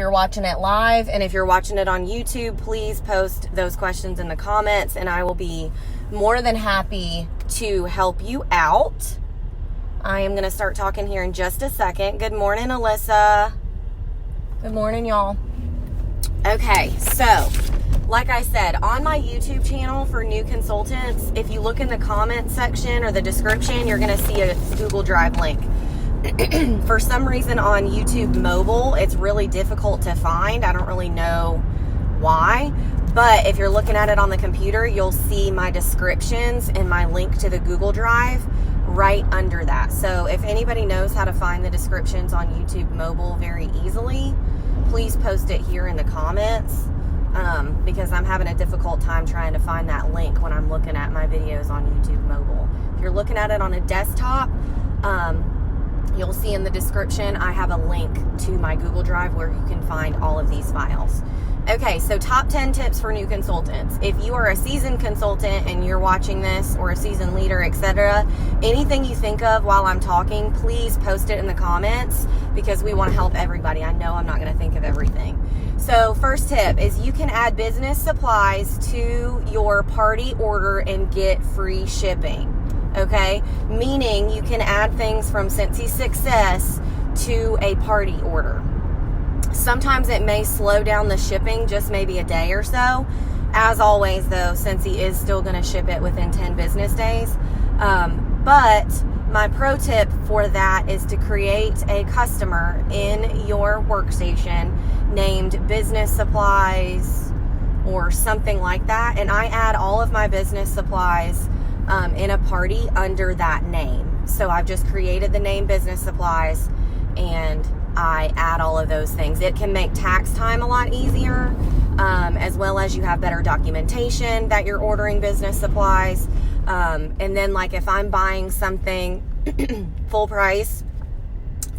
you're watching it live, and if you're watching it on YouTube, please post those questions in the comments, and I will be more than happy to help you out. I am going to start talking here in just a second. Good morning, Alyssa. Good morning, y'all. Okay, so like I said, on my YouTube channel for new consultants, if you look in the comment section or the description, you're going to see a Google Drive link. For some reason on YouTube mobile, it's really difficult to find. I don't really know why, but if you're looking at it on the computer, you'll see my descriptions and my link to the Google Drive right under that. So if anybody knows how to find the descriptions on YouTube mobile very easily, please post it here in the comments, because I'm having a difficult time trying to find that link when I'm looking at my videos on YouTube mobile. If you're looking at it on a desktop, you'll see in the description I have a link to my Google Drive where you can find all of these files. Okay, so top 10 tips for new consultants. If you are a seasoned consultant and you're watching this, or a seasoned leader, etc., anything you think of while I'm talking, please post it in the comments, because we want to help everybody. I know I'm not going to think of everything. So first tip is you can add business supplies to your party order and get free shipping. Okay, meaning you can add things from Scentsy Success to a party order. Sometimes it may slow down the shipping just maybe a day or so. As always, though, Scentsy is still going to ship it within 10 business days. But my pro tip for that is to create a customer in your workstation named Business Supplies or something like that. And I add all of my business supplies in a party under that name. So I've just created the name Business Supplies and I add all of those things. It can make tax time a lot easier, as well as you have better documentation that you're ordering business supplies. And then like if I'm buying something full price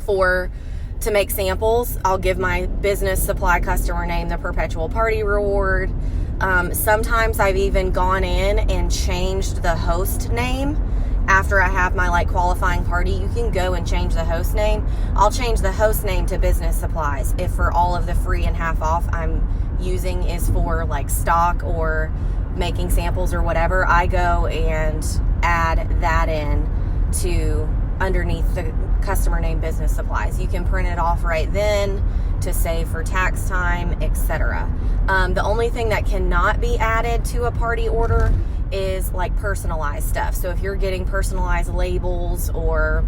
to make samples, I'll give my business supply customer name the Perpetual Party Reward. Sometimes I've even gone in and changed the host name after I have my like qualifying party. You can go and change the host name. I'll change the host name to Business Supplies if for all of the free and half off I'm using is for like stock or making samples or whatever. I go and add that in to underneath the customer name Business Supplies. You can print it off right then to save for tax time, etc. The only thing that cannot be added to a party order is like personalized stuff. So if you're getting personalized labels or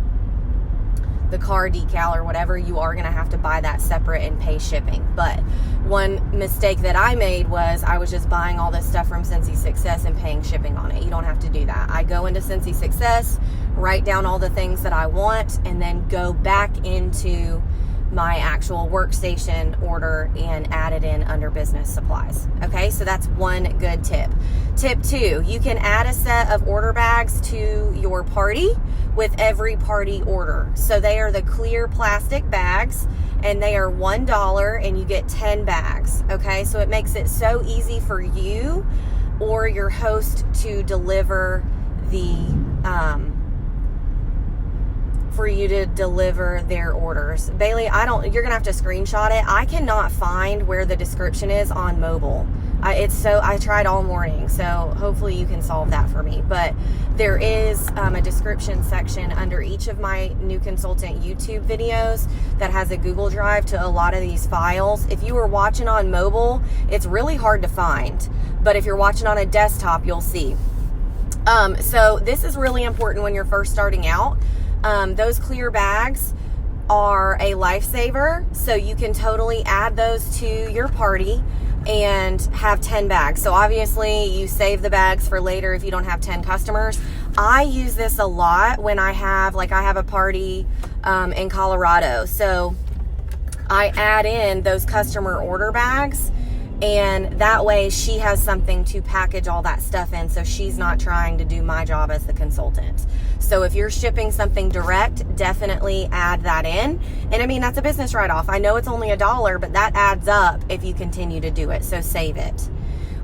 the car decal or whatever, you are going to have to buy that separate and pay shipping. But one mistake that I made was I was just buying all this stuff from Scentsy Success and paying shipping on it. You don't have to do that. I go into Scentsy Success, write down all the things that I want, and then go back into my actual workstation order and add it in under business supplies. Okay, so that's one good tip. Tip 2, you can add a set of order bags to your party with every party order. So they are the clear plastic bags and they are $1 and you get 10 bags. Okay, so it makes it so easy for you or your host to deliver their orders. Bailey, you're gonna have to screenshot it. I cannot find where the description is on mobile. I tried all morning, so hopefully you can solve that for me. But there is a description section under each of my new consultant YouTube videos that has a Google Drive to a lot of these files. If you were watching on mobile, it's really hard to find, but if you're watching on a desktop, you'll see. So this is really important when you're first starting out. Those clear bags are a lifesaver, so you can totally add those to your party and have 10 bags. So obviously you save the bags for later if you don't have 10 customers. I use this a lot when I have a party in Colorado. So I add in those customer order bags, and that way she has something to package all that stuff in, so she's not trying to do my job as the consultant. So if you're shipping something direct, definitely add that in. And I mean, that's a business write-off. I know it's only $1, but that adds up if you continue to do it, so save it.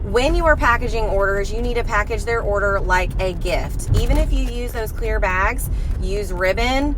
when you are packaging orders, you need to package their order like a gift. Even if you use those clear bags, use ribbon,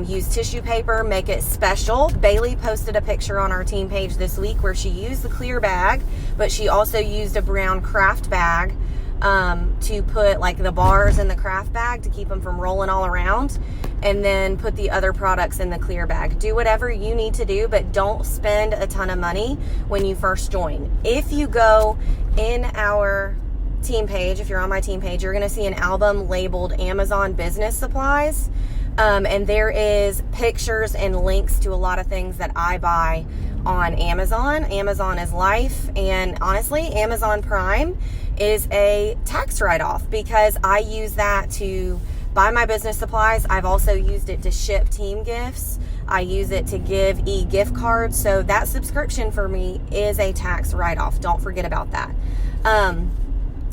use tissue paper, make it special. Bailey posted a picture on our team page this week where she used the clear bag, but she also used a brown craft bag to put like the bars in the craft bag to keep them from rolling all around, and then put the other products in the clear bag. Do whatever you need to do, but don't spend a ton of money when you first join. If you go in our team page, if you're on my team page, you're going to see an album labeled Amazon Business Supplies. And there is pictures and links to a lot of things that I buy on Amazon. Amazon is life. And honestly, Amazon Prime is a tax write-off because I use that to buy my business supplies. I've also used it to ship team gifts. I use it to give e-gift cards. So that subscription for me is a tax write-off. Don't forget about that.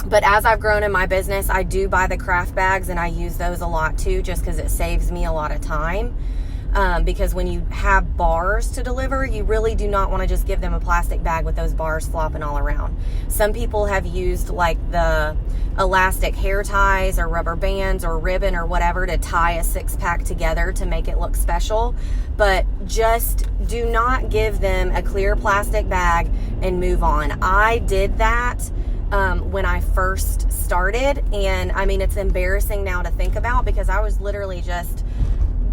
But as I've grown in my business, I do buy the craft bags, and I use those a lot too, just because it saves me a lot of time. Because when you have bars to deliver, you really do not want to just give them a plastic bag with those bars flopping all around. Some people have used like the elastic hair ties or rubber bands or ribbon or whatever to tie a 6-pack together to make it look special. But just do not give them a clear plastic bag and move on. I did that when I first started, and I mean, it's embarrassing now to think about because I was literally just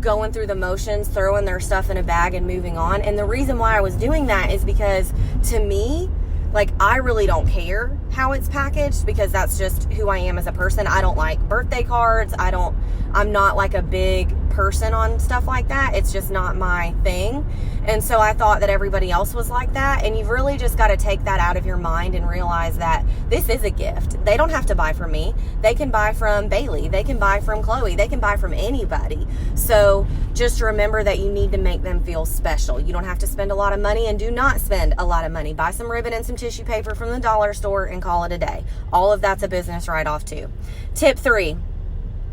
going through the motions, throwing their stuff in a bag and moving on. And the reason why I was doing that is because to me, like, I really don't care how it's packaged because that's just who I am as a person. I don't like birthday cards. I'm not like a big person on stuff like that. It's just not my thing. And so I thought that everybody else was like that. And you've really just got to take that out of your mind and realize that this is a gift. They don't have to buy from me. They can buy from Bailey. They can buy from Chloe. They can buy from anybody. So just remember that you need to make them feel special. You don't have to spend a lot of money, and do not spend a lot of money. Buy some ribbon and some tissue paper from the dollar store and call it a day. All of that's a business write-off too. Tip 3.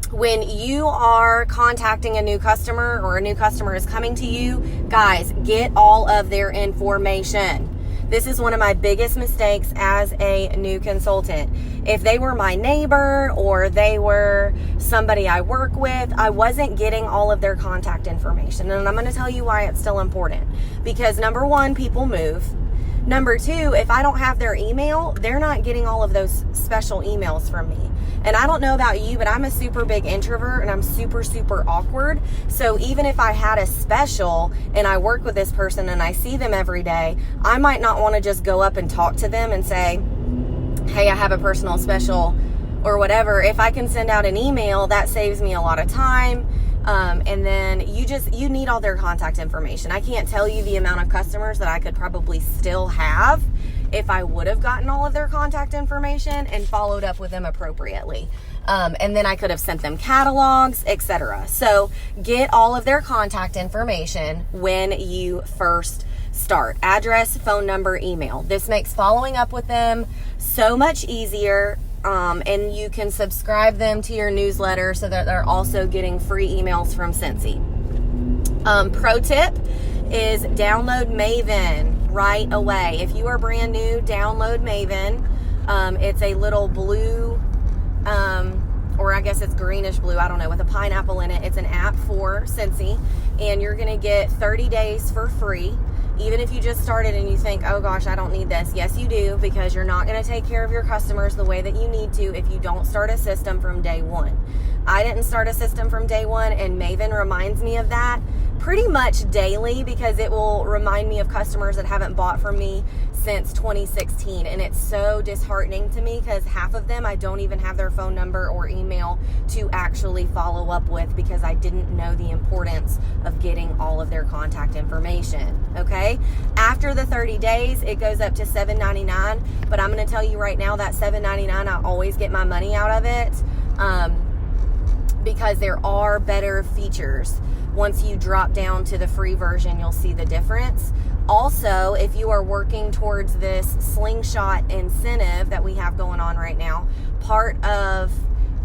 When you are contacting a new customer or a new customer is coming to you, guys, get all of their information. This is one of my biggest mistakes as a new consultant. If they were my neighbor or they were somebody I work with, I wasn't getting all of their contact information. And I'm going to tell you why it's still important. Because number one, people move. Number two, if I don't have their email, they're not getting all of those special emails from me. And I don't know about you, but I'm a super big introvert and I'm super, super awkward. So even if I had a special and I work with this person and I see them every day, I might not want to just go up and talk to them and say, hey, I have a personal special or whatever. If I can send out an email, that saves me a lot of time. And then you need all their contact information. I can't tell you the amount of customers that I could probably still have if I would have gotten all of their contact information and followed up with them appropriately. And then I could have sent them catalogs, etc. So get all of their contact information when you first start. Address, phone number, email. This makes following up with them so much easier. And you can subscribe them to your newsletter so that they're also getting free emails from Scentsy. Pro tip is download Maven right away. If you are brand new, download Maven. It's a little blue, or I guess it's greenish blue, I don't know, with a pineapple in it. It's an app for Scentsy, and you're going to get 30 days for free. Even if you just started and you think, oh gosh, I don't need this. Yes, you do, because you're not going to take care of your customers the way that you need to if you don't start a system from day one. I didn't start a system from day one, and Maven reminds me of that pretty much daily because it will remind me of customers that haven't bought from me since 2016. And it's so disheartening to me because half of them I don't even have their phone number or email to actually follow up with because I didn't know the importance of getting all of their contact information. Okay? After the 30 days, it goes up to $7.99, but I'm going to tell you right now that $7.99, I always get my money out of it because there are better features. Once you drop down to the free version, you'll see the difference. Also, if you are working towards this Slingshot incentive that we have going on right now, part of,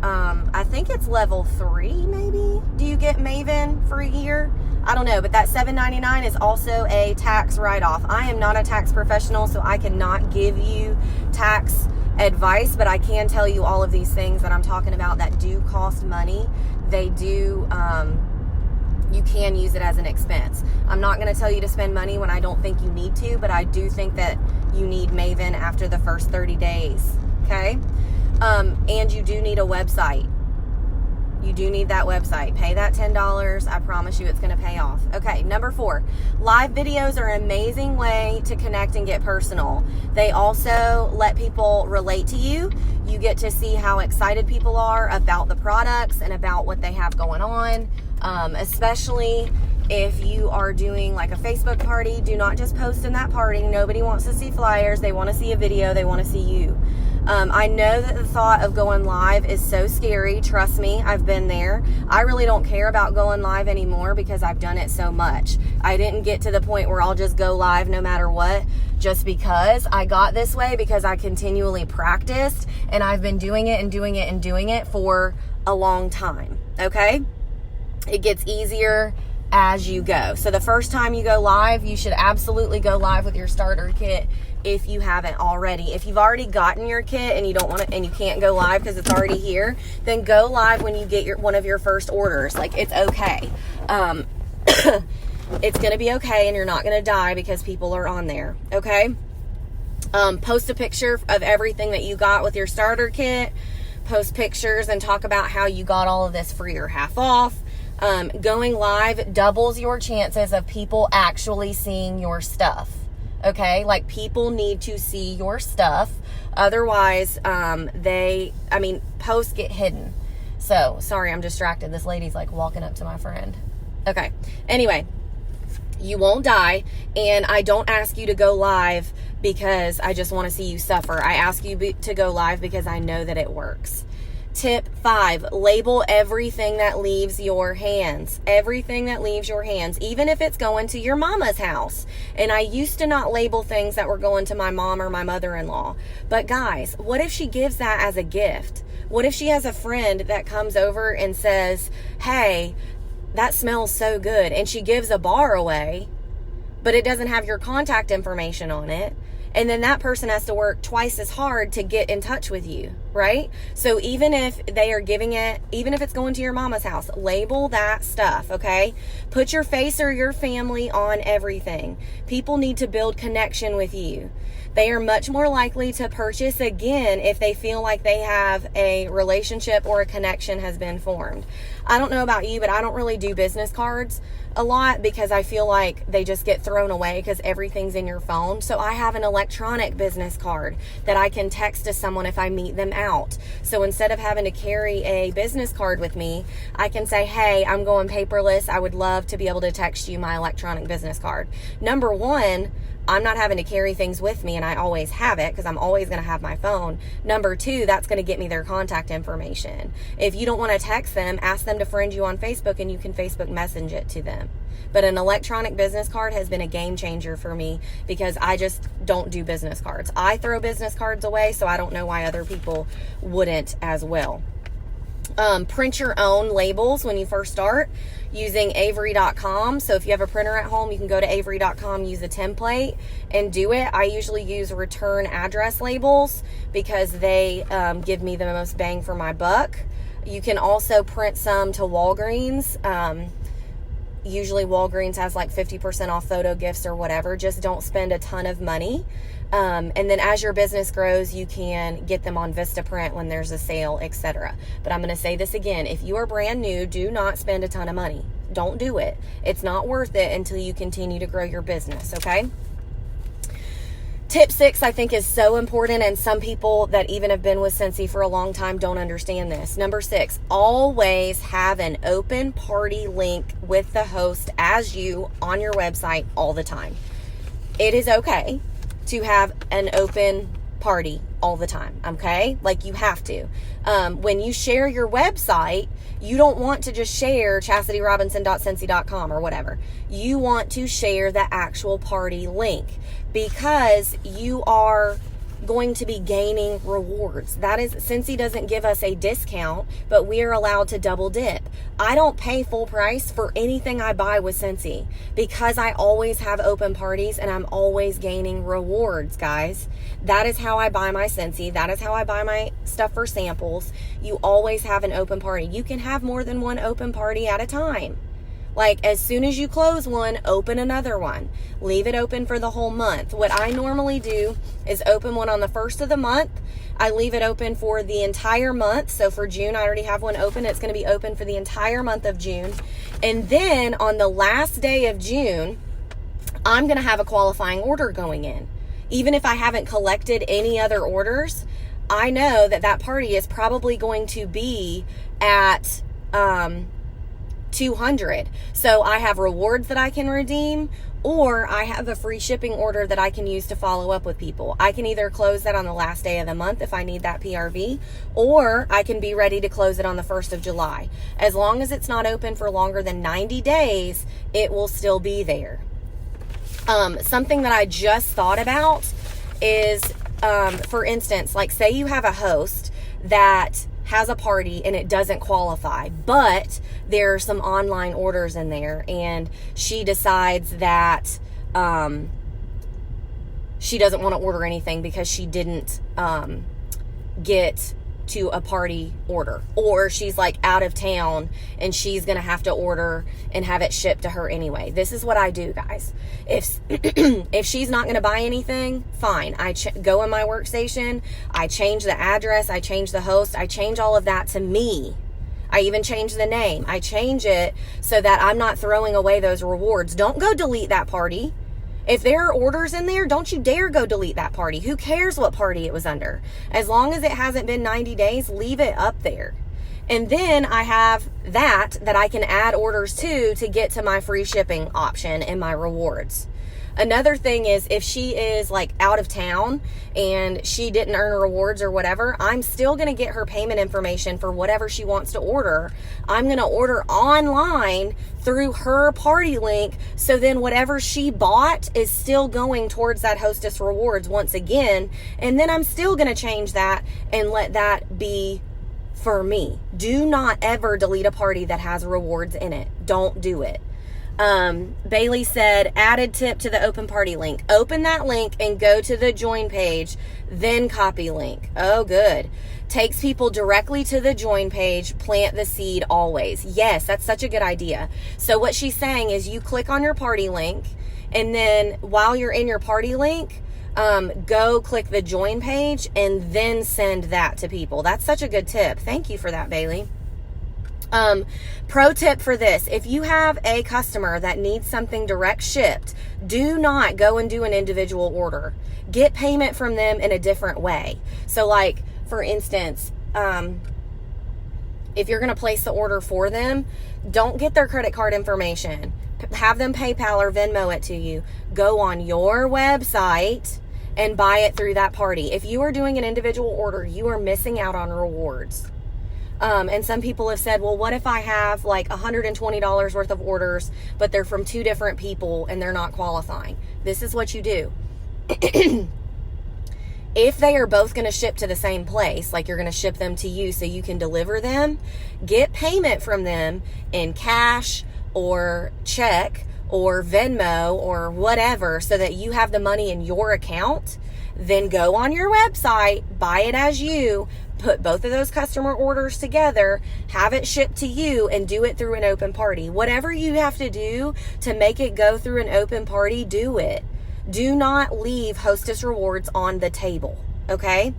I think it's level 3 maybe, do you get Maven for a year? I don't know, but that $7.99 is also a tax write-off. I am not a tax professional, so I cannot give you tax advice, but I can tell you all of these things that I'm talking about that do cost money. They do, you can use it as an expense. I'm not going to tell you to spend money when I don't think you need to, but I do think that you need Maven after the first 30 days, okay? And you do need a website. You do need that website. Pay that $10. I promise you it's going to pay off. Okay, number 4. Live videos are an amazing way to connect and get personal. They also let people relate to you. You get to see how excited people are about the products and about what they have going on, especially if you are doing like a Facebook party. Do not just post in that party. Nobody wants to see flyers. They want to see a video. They want to see you. I know that the thought of going live is so scary. Trust me, I've been there. I really don't care about going live anymore because I've done it so much. I didn't get to the point where I'll just go live no matter what, just because. I got this way because I continually practiced, and I've been doing it and doing it and doing it for a long time, okay? It gets easier as you go. So the first time you go live, you should absolutely go live with your starter kit if you haven't already. If you've already gotten your kit and you don't want to, and you can't go live because it's already here, then go live when you get one of your first orders. Like, it's okay. It's going to be okay, and you're not going to die because people are on there, okay? Post a picture of everything that you got with your starter kit. Post pictures and talk about how you got all of this free or half off. Going live doubles your chances of people actually seeing your stuff. Okay, like, people need to see your stuff. Otherwise, posts get hidden. So, sorry, I'm distracted. This lady's like walking up to my friend. Okay, anyway, you won't die. And I don't ask you to go live because I just want to see you suffer. I ask you to go live because I know that it works. Tip 5, label everything that leaves your hands. Everything that leaves your hands, even if it's going to your mama's house. And I used to not label things that were going to my mom or my mother-in-law. But guys, what if she gives that as a gift? What if she has a friend that comes over and says, hey, that smells so good, and she gives a bar away, but it doesn't have your contact information on it? And then that person has to work twice as hard to get in touch with you, right? So even if they are giving it, even if it's going to your mama's house, label that stuff, okay? Put your face or your family on everything. People need to build connection with you. They are much more likely to purchase again if they feel like they have a relationship or a connection has been formed. I don't know about you, but I don't really do business cards a lot because I feel like they just get thrown away because everything's in your phone. So I have an electronic business card that I can text to someone if I meet them out. So instead of having to carry a business card with me, I can say, hey, I'm going paperless. I would love to be able to text you my electronic business card. Number one, I'm not having to carry things with me, and I always have it because I'm always going to have my phone. Number 2, that's going to get me their contact information. If you don't want to text them, ask them to friend you on Facebook and you can Facebook message it to them. But an electronic business card has been a game changer for me because I just don't do business cards. I throw business cards away, so I don't know why other people wouldn't as well. Print your own labels when you first start using Avery.com. So if you have a printer at home, you can go to Avery.com, use a template and do it. I usually use return address labels because they give me the most bang for my buck. You can also print some to Walgreens. Usually Walgreens has like 50% off photo gifts or whatever. Just don't spend a ton of money. And then as your business grows, you can get them on Vistaprint when there's a sale, etc. But I'm going to say this again. If you are brand new, do not spend a ton of money. Don't do it. It's not worth it until you continue to grow your business, okay? Tip 6, I think, is so important, and some people that even have been with Scentsy for a long time don't understand this. Number 6, always have an open party link with the host as you on your website all the time. It is okay to have an open party all the time, okay? Like, you have to. When you share your website, you don't want to just share ChastityRobinson.Scentsy.com or whatever. You want to share the actual party link because you are going to be gaining rewards. That is, Scentsy doesn't give us a discount, but we are allowed to double dip. I don't pay full price for anything I buy with Scentsy because I always have open parties and I'm always gaining rewards, guys. That is how I buy my Scentsy. That is how I buy my stuff for samples. You always have an open party. You can have more than one open party at a time. Like, as soon as you close one, open another one. Leave it open for the whole month. What I normally do is open one on the first of the month. I leave it open for the entire month. So for June, I already have one open. It's going to be open for the entire month of June. And then on the last day of June, I'm going to have a qualifying order going in. Even if I haven't collected any other orders, I know that that party is probably going to be at 200. So I have rewards that I can redeem, or I have a free shipping order that I can use to follow up with people. I can either close that on the last day of the month if I need that PRV, or I can be ready to close it on the 1st of July. As long as it's not open for longer than 90 days, it will still be there. Something that I just thought about is, for instance, like say you have a host that has a party and it doesn't qualify, but there are some online orders in there, and she decides that she doesn't want to order anything because she didn't get to a party order, or she's like out of town and she's gonna have to order and have it shipped to her anyway. This is what I do, guys. If she's not gonna buy anything, fine. I go in my workstation, I change the address, I change the host, I change all of that to me. I even change the name. I change it so that I'm not throwing away those rewards. Don't go delete that party. If there are orders in there, don't you dare go delete that party. Who cares what party it was under? As long as it hasn't been 90 days, leave it up there. And then I have that I can add orders to get to my free shipping option and my rewards. Another thing is, if she is like out of town and she didn't earn rewards or whatever, I'm still going to get her payment information for whatever she wants to order. I'm going to order online through her party link. So then whatever she bought is still going towards that hostess rewards once again. And then I'm still going to change that and let that be for me. Do not ever delete a party that has rewards in it. Don't do it. Bailey said, added tip to the open party link. Open that link and go to the join page, then copy link. Oh, good. Takes people directly to the join page. Plant the seed always. Yes, that's such a good idea. So what she's saying is you click on your party link, and then while you're in your party link, go click the join page and then send that to people. That's such a good tip. Thank you for that, Bailey. Pro tip for this: if you have a customer that needs something direct shipped, do not go and do an individual order. Get payment from them in a different way. So like, for instance, if you're going to place the order for them, don't get their credit card information. Have them PayPal or Venmo it to you. Go on your website and buy it through that party. If you are doing an individual order, you are missing out on rewards. And some people have said, well, what if I have like $120 worth of orders, but they're from 2 different people and they're not qualifying? This is what you do. If they are both going to ship to the same place, like you're going to ship them to you so you can deliver them, get payment from them in cash or check or Venmo or whatever, so that you have the money in your account. Then go on your website, buy it as you, put both of those customer orders together, have it shipped to you, and do it through an open party. Whatever you have to do to make it go through an open party, do it. Do not leave Hostess Rewards on the table, okay?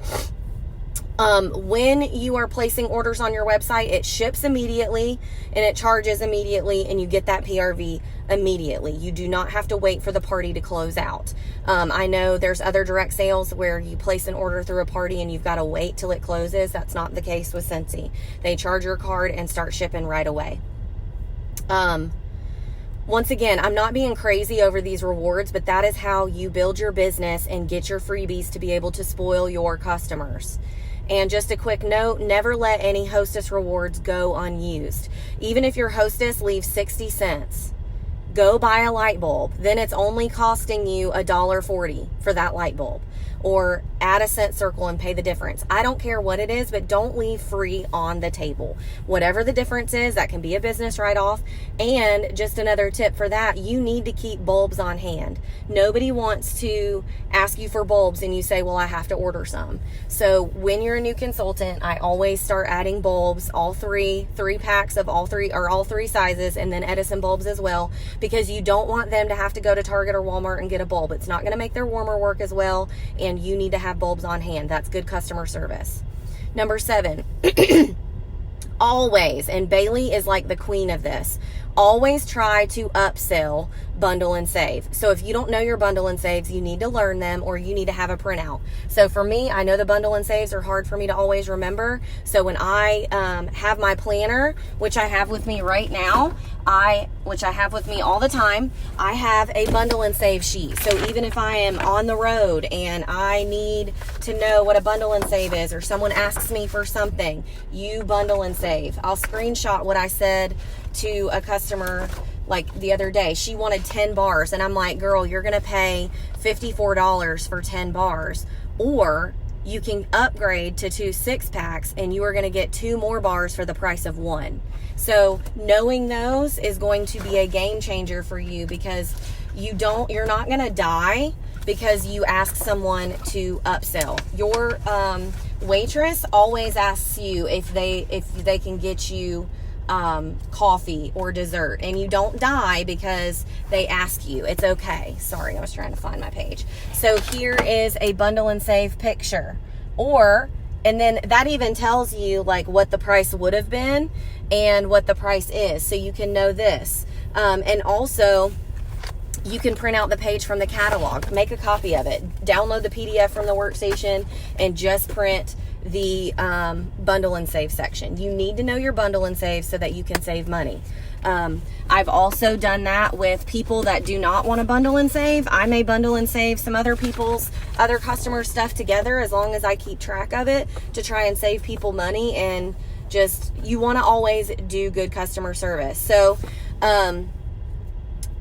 When you are placing orders on your website, it ships immediately and it charges immediately, and you get that PRV immediately. You do not have to wait for the party to close out. I know there's other direct sales where you place an order through a party and you've got to wait till it closes. That's not the case with Scentsy. They charge your card and start shipping right away. Once again, I'm not being crazy over these rewards, but that is how you build your business and get your freebies to be able to spoil your customers. And just a quick note, never let any Hostess rewards go unused. Even if your hostess leaves 60 cents, Go buy a light bulb. Then it's only costing you $1.40 for that light bulb. Or add a scent circle and pay the difference. I don't care what it is, but don't leave free on the table. Whatever the difference is, that can be a business write-off. And just another tip for that, you need to keep bulbs on hand. Nobody wants to ask you for bulbs and you say, well, I have to order some. So when you're a new consultant, I always start adding bulbs, all three packs of all three sizes, and then Edison bulbs as well, because you don't want them to have to go to Target or Walmart and get a bulb. It's not going to make their warmer work as well, and you need to have bulbs on hand. That's good customer service. Number 7, always, and Bailey is like the queen of this, always try to upsell bundle and save. So if you don't know your bundle and saves, you need to learn them, or you need to have a printout. So for me, I know the bundle and saves are hard for me to always remember. So when I have my planner, which I have with me right now, which I have with me all the time, I have a bundle and save sheet. So even if I am on the road and I need to know what a bundle and save is, or someone asks me for something, you bundle and save. I'll screenshot what I said to a customer like the other day. She wanted 10 bars, and I'm like, girl, you're gonna pay $54 for 10 bars, or you can upgrade to 2 6-packs and you are going to get 2 more bars for the price of 1. So knowing those is going to be a game changer for you, because you're not going to die because you ask someone to upsell. Your waitress always asks you if they can get you coffee or dessert, and you don't die because they ask you. It's okay. Sorry, I was trying to find my page. So here is a bundle and save picture, and then that even tells you like what the price would have been and what the price is, so you can know this. And also, you can print out the page from the catalog, make a copy of it, download the PDF from the workstation, and just print the bundle and save section. You need to know your bundle and save so that you can save money. I've also done that with people that do not want to bundle and save. I may bundle and save some other customers' stuff together, as long as I keep track of it, to try and save people money. And just, you want to always do good customer service. So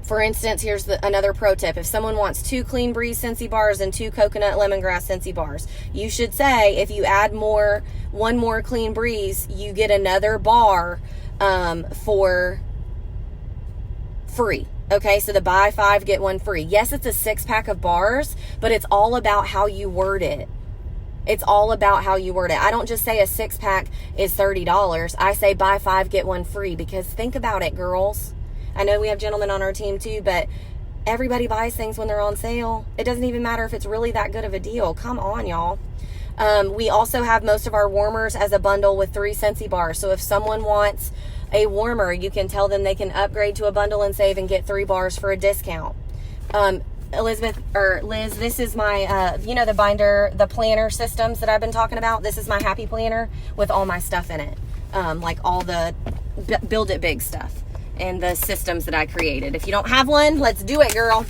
for instance, here's another pro tip. If someone wants 2 Clean Breeze Scentsy bars and 2 Coconut Lemongrass Scentsy bars, you should say, if you add one more Clean Breeze, you get another bar for free. Okay, so the buy 5, get 1 free. Yes, it's a 6-pack of bars, but it's all about how you word it. It's all about how you word it. I don't just say a 6-pack is $30. I say buy 5, get 1 free, because think about it, girls. I know we have gentlemen on our team too, but everybody buys things when they're on sale. It doesn't even matter if it's really that good of a deal. Come on, y'all. We also have most of our warmers as a bundle with 3 Scentsy bars. So if someone wants a warmer, you can tell them they can upgrade to a bundle and save and get 3 bars for a discount. Liz, this is my, the binder, the planner systems that I've been talking about. This is my happy planner with all my stuff in it. Like all the Build It Big stuff and the systems that I created. If you don't have one, let's do it, girl.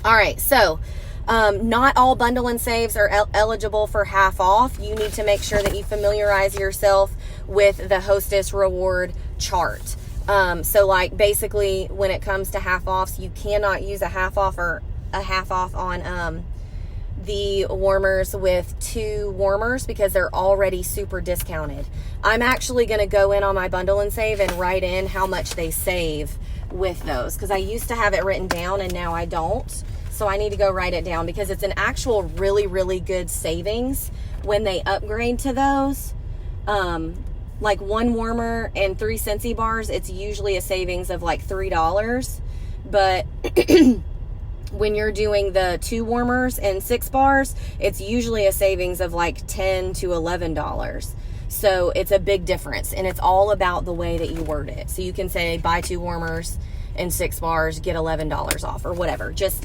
All right, so not all bundle and saves are eligible for half off. You need to make sure that you familiarize yourself with the Hostess reward chart. So like basically when it comes to half offs, you cannot use a half off on the warmers with 2 warmers, because they're already super discounted. I'm actually going to go in on my bundle and save and write in how much they save with those, because I used to have it written down and now I don't. So I need to go write it down, because it's an actual really, really good savings when they upgrade to those. Like 1 warmer and 3 Scentsy bars, it's usually a savings of like $3. But when you're doing the 2 warmers and 6 bars, it's usually a savings of like $10 to $11. So it's a big difference, and it's all about the way that you word it. So you can say buy 2 warmers and 6 bars, get $11 off, or whatever. Just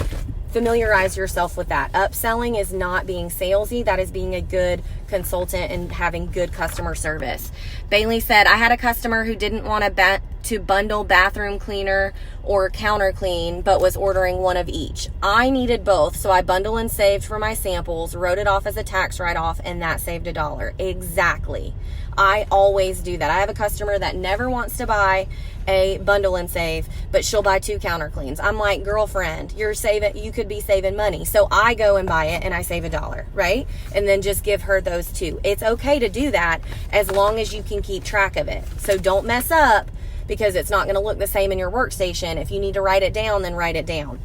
familiarize yourself with that. Upselling is not being salesy. That is being a good consultant and having good customer service. Bailey said, I had a customer who didn't want to to bundle bathroom cleaner or counter clean, but was ordering one of each. I needed both, so I bundle and saved for my samples, wrote it off as a tax write-off, and that saved $1. Exactly. I always do that. I have a customer that never wants to buy a bundle and save, but she'll buy 2 counter cleans. I'm like, girlfriend, you could be saving money. So I go and buy it and I save $1, right? And then just give her those 2. It's okay to do that as long as you can keep track of it. So don't mess up, because it's not going to look the same in your workstation. If you need to write it down, then write it down.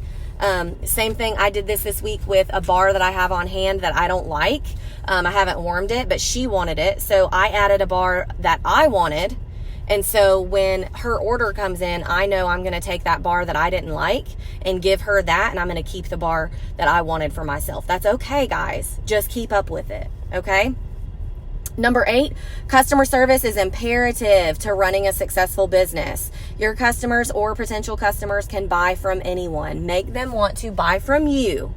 Same thing. I did this week with a bar that I have on hand that I don't like. I haven't warmed it, but she wanted it. So I added a bar that I wanted. And so when her order comes in, I know I'm going to take that bar that I didn't like and give her that. And I'm going to keep the bar that I wanted for myself. That's okay, guys. Just keep up with it. Okay. Number 8, customer service is imperative to running a successful business. Your customers or potential customers can buy from anyone. Make them want to buy from you.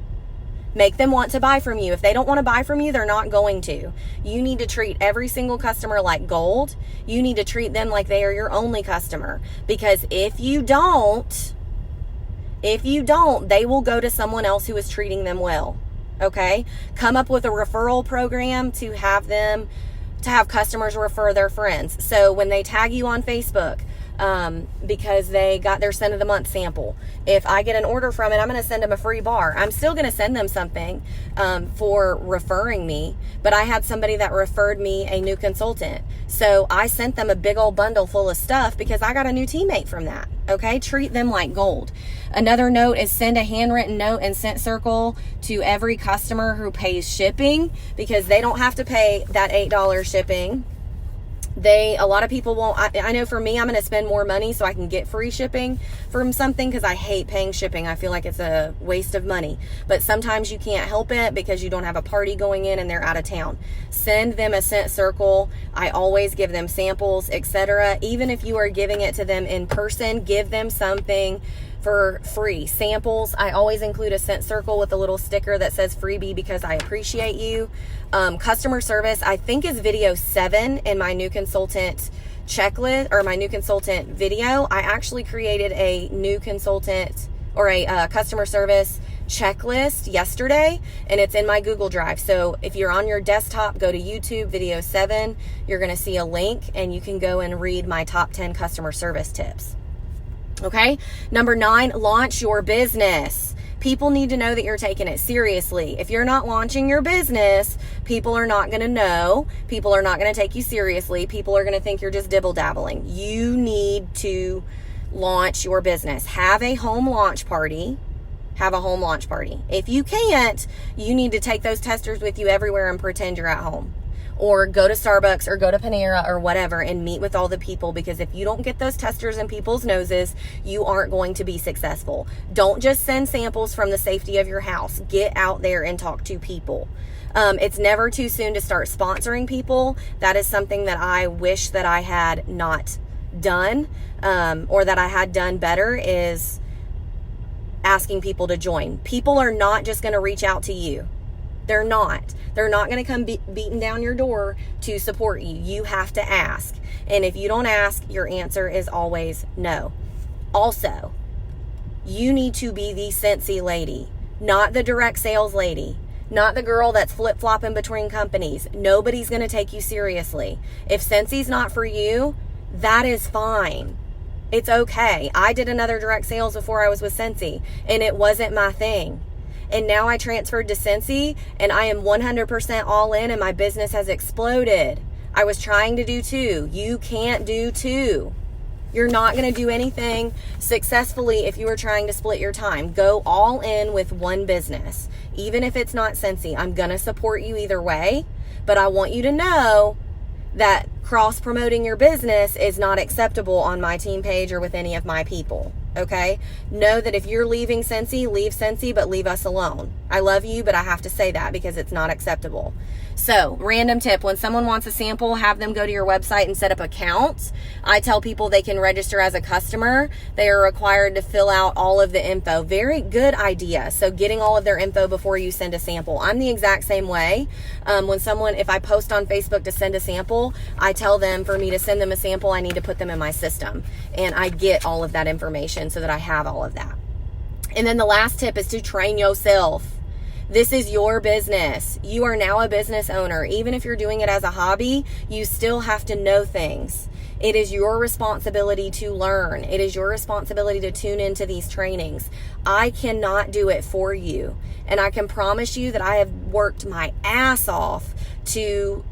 Make them want to buy from you. If they don't want to buy from you, they're not going to. You need to treat every single customer like gold. You need to treat them like they are your only customer. Because if you don't, they will go to someone else who is treating them well. Okay? Come up with a referral program to have customers refer their friends. So when they tag you on Facebook, because they got their scent of the month sample, if I get an order from it, I'm going to send them a free bar. I'm still going to send them something for referring me, but I had somebody that referred me a new consultant. So I sent them a big old bundle full of stuff because I got a new teammate from that. Okay, treat them like gold. Another note is send a handwritten note and Scent Circle to every customer who pays shipping, because they don't have to pay that $8 shipping. A lot of people won't. I know for me, I'm going to spend more money so I can get free shipping from something, because I hate paying shipping. I feel like it's a waste of money. But sometimes you can't help it because you don't have a party going in and they're out of town. Send them a Scent Circle. I always give them samples, etc. Even if you are giving it to them in person, give them something for free. Samples. I always include a Scent Circle with a little sticker that says freebie because I appreciate you. Customer service, I think, is video 7 in my new consultant checklist, or my new consultant video. I actually created a new consultant or a customer service checklist yesterday, and it's in my Google Drive. So if you're on your desktop, go to YouTube, video 7. You're going to see a link and you can go and read my top 10 customer service tips. Okay. Number 9, launch your business. People need to know that you're taking it seriously. If you're not launching your business, people are not going to know. People are not going to take you seriously. People are going to think you're just dibble-dabbling. You need to launch your business. Have a home launch party. If you can't, you need to take those testers with you everywhere and pretend you're at home. Or go to Starbucks or go to Panera or whatever and meet with all the people, because if you don't get those testers in people's noses, you aren't going to be successful. Don't just send samples from the safety of your house. Get out there and talk to people. It's never too soon to start sponsoring people. That is something that I wish that I had not done, or that I had done better, is asking people to join. People are not just going to reach out to you. They're not going to come beating down your door to support you. You have to ask. And if you don't ask, your answer is always no. Also, you need to be the Scentsy lady, not the direct sales lady, not the girl that's flip-flopping between companies. Nobody's going to take you seriously. If Scentsy's not for you, that is fine. It's okay. I did another direct sales before I was with Scentsy, and it wasn't my thing. And now I transferred to Scentsy, and I am 100% all in, and my business has exploded. I was trying to do 2. You can't do 2. You're not going to do anything successfully if you are trying to split your time. Go all in with one business. Even if it's not Scentsy, I'm going to support you either way, but I want you to know that cross-promoting your business is not acceptable on my team page or with any of my people. Okay? Know that if you're leaving Scentsy, leave Scentsy, but leave us alone. I love you, but I have to say that because it's not acceptable. So, random tip, when someone wants a sample, have them go to your website and set up accounts. I tell people they can register as a customer. They are required to fill out all of the info. Very good idea. So, getting all of their info before you send a sample. I'm the exact same way. If I post on Facebook to send a sample, I tell them for me to send them a sample, I need to put them in my system. And I get all of that information so that I have all of that. And then the last tip is to train yourself. This is your business. You are now a business owner. Even if you're doing it as a hobby, you still have to know things. It is your responsibility to learn. It is your responsibility to tune into these trainings. I cannot do it for you. And I can promise you that I have worked my ass off to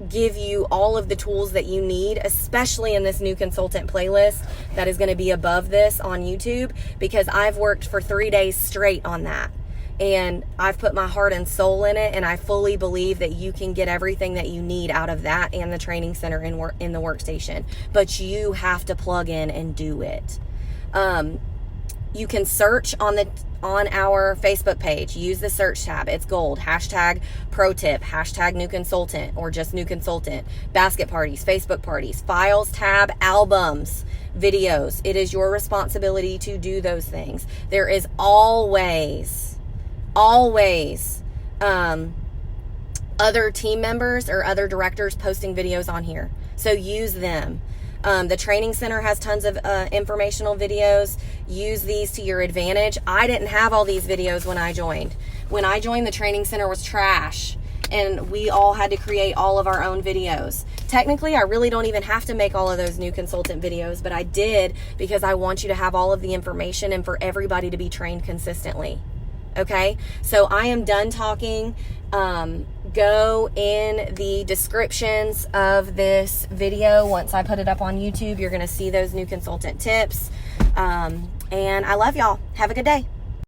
give you all of the tools that you need, especially in this new consultant playlist that is going to be above this on YouTube, because I've worked for 3 days straight on that. And I've put my heart and soul in it, and I fully believe that you can get everything that you need out of that and the training center in the workstation. But you have to plug in and do it. You can search on our Facebook page. Use the search tab. It's gold. #pro-tip, #new consultant, or just new consultant. Basket parties, Facebook parties, files tab, albums, videos. It is your responsibility to do those things. There is always other team members or other directors posting videos on here. So use them. The training center has tons of informational videos. Use these to your advantage. I didn't have all these videos when I joined. When I joined, the training center was trash, and we all had to create all of our own videos. Technically, I really don't even have to make all of those new consultant videos, but I did because I want you to have all of the information and for everybody to be trained consistently. Okay, so I am done talking. Go in the descriptions of this video. Once I put it up on YouTube, you're going to see those new consultant tips. And I love y'all. Have a good day.